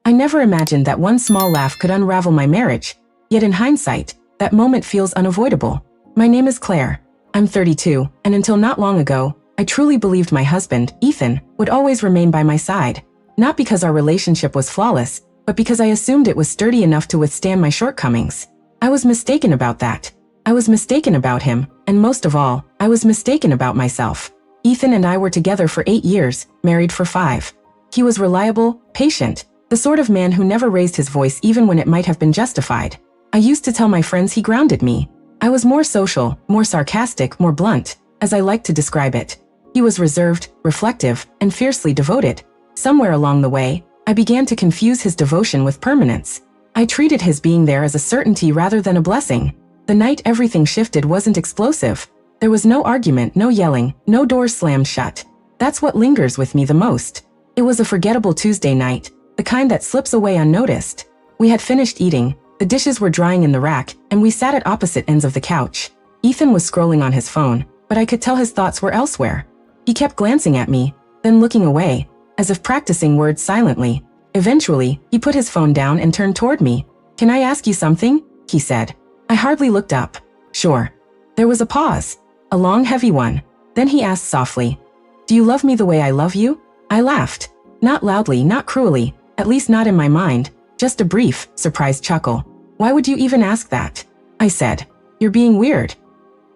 I never imagined that one small laugh could unravel my marriage, yet in hindsight, that moment feels unavoidable. My name is Claire. I'm 32, and until not long ago, I truly believed my husband, Ethan, would always remain by my side. Not because our relationship was flawless, but because I assumed it was sturdy enough to withstand my shortcomings. I was mistaken about that. I was mistaken about him, and most of all, I was mistaken about myself. Ethan and I were together for 8 years, married for 5. He was reliable, patient, the sort of man who never raised his voice even when it might have been justified. I used to tell my friends he grounded me. I was more social, more sarcastic, more blunt, as I like to describe it. He was reserved, reflective, and fiercely devoted. Somewhere along the way, I began to confuse his devotion with permanence. I treated his being there as a certainty rather than a blessing. The night everything shifted wasn't explosive. There was no argument, no yelling, no doors slammed shut. That's what lingers with me the most. It was a forgettable Tuesday night, the kind that slips away unnoticed. We had finished eating, the dishes were drying in the rack, and we sat at opposite ends of the couch. Ethan was scrolling on his phone, but I could tell his thoughts were elsewhere. He kept glancing at me, then looking away, as if practicing words silently. Eventually, he put his phone down and turned toward me. "Can I ask you something?" he said. I hardly looked up. "Sure." There was a pause, a long, heavy one. Then he asked softly, "Do you love me the way I love you?" I laughed. Not loudly, not cruelly, at least not in my mind, just a brief, surprised chuckle. "Why would you even ask that?" I said. "You're being weird."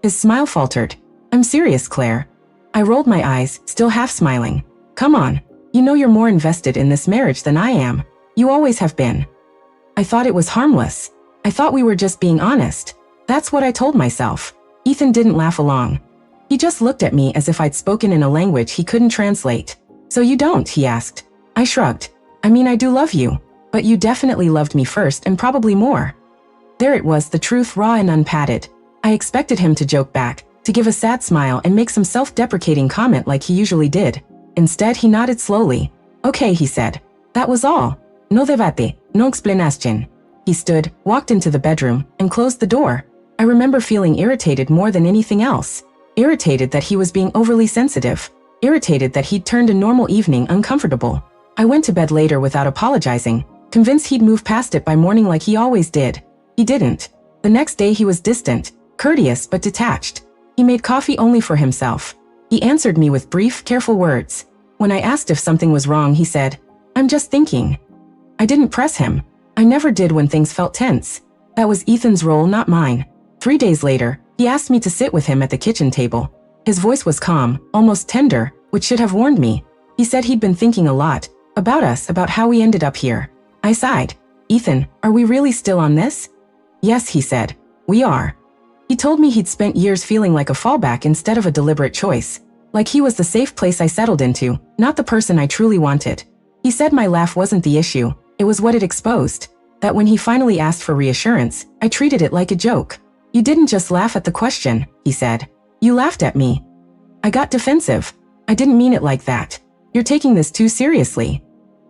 His smile faltered. "I'm serious, Claire." I rolled my eyes, still half smiling. "Come on. You know you're more invested in this marriage than I am. You always have been." I thought it was harmless. I thought we were just being honest. That's what I told myself. Ethan didn't laugh along. He just looked at me as if I'd spoken in a language he couldn't translate. "So you don't?" he asked. I shrugged. "I mean, I do love you. But you definitely loved me first and probably more." There it was, the truth raw and unpadded. I expected him to joke back, to give a sad smile and make some self-deprecating comment like he usually did. Instead, he nodded slowly. "Okay," he said. "That was all. No debate, no explanation." He stood, walked into the bedroom, and closed the door. I remember feeling irritated more than anything else. Irritated that he was being overly sensitive. Irritated that he'd turned a normal evening uncomfortable. I went to bed later without apologizing, convinced he'd move past it by morning like he always did. He didn't. The next day he was distant, courteous but detached. He made coffee only for himself. He answered me with brief, careful words. When I asked if something was wrong, he said, "I'm just thinking." I didn't press him. I never did when things felt tense. That was Ethan's role, not mine. 3 days later, he asked me to sit with him at the kitchen table. His voice was calm, almost tender, which should have warned me. He said he'd been thinking a lot, about us, about how we ended up here. I sighed. "Ethan, are we really still on this?" "Yes," he said. "We are." He told me he'd spent years feeling like a fallback instead of a deliberate choice. Like he was the safe place I settled into, not the person I truly wanted. He said my laugh wasn't the issue, it was what it exposed. That when he finally asked for reassurance, I treated it like a joke. "You didn't just laugh at the question," he said. "You laughed at me." I got defensive. "I didn't mean it like that. You're taking this too seriously."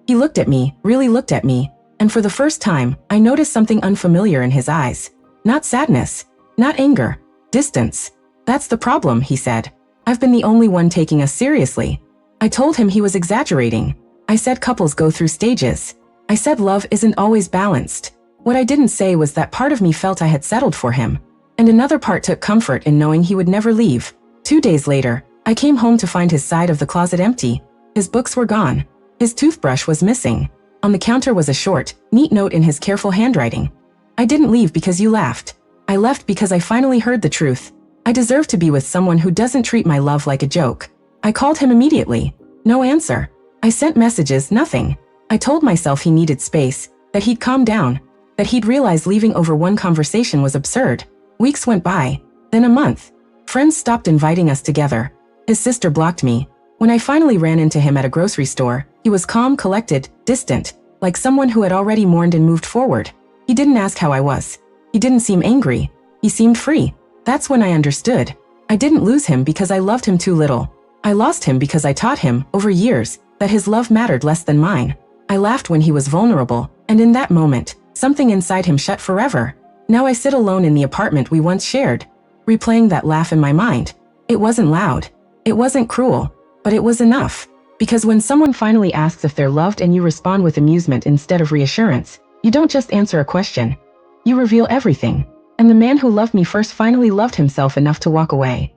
He looked at me, really looked at me, and for the first time, I noticed something unfamiliar in his eyes. Not sadness, not anger, distance. "That's the problem," he said. "I've been the only one taking us seriously." I told him he was exaggerating. I said couples go through stages. I said love isn't always balanced. What I didn't say was that part of me felt I had settled for him, and another part took comfort in knowing he would never leave. 2 days later, I came home to find his side of the closet empty. His books were gone. His toothbrush was missing. On the counter was a short, neat note in his careful handwriting. "I didn't leave because you laughed. I left because I finally heard the truth. I deserve to be with someone who doesn't treat my love like a joke." I called him immediately. No answer. I sent messages, nothing. I told myself he needed space, that he'd calm down, that he'd realize leaving over one conversation was absurd. Weeks went by, then a month. Friends stopped inviting us together. His sister blocked me. When I finally ran into him at a grocery store, he was calm, collected, distant, like someone who had already mourned and moved forward. He didn't ask how I was. He didn't seem angry. He seemed free. That's when I understood. I didn't lose him because I loved him too little. I lost him because I taught him, over years, that his love mattered less than mine. I laughed when he was vulnerable, and in that moment, something inside him shut forever. Now I sit alone in the apartment we once shared, replaying that laugh in my mind. It wasn't loud. It wasn't cruel. But it was enough. Because when someone finally asks if they're loved and you respond with amusement instead of reassurance, you don't just answer a question. You reveal everything. And the man who loved me first finally loved himself enough to walk away.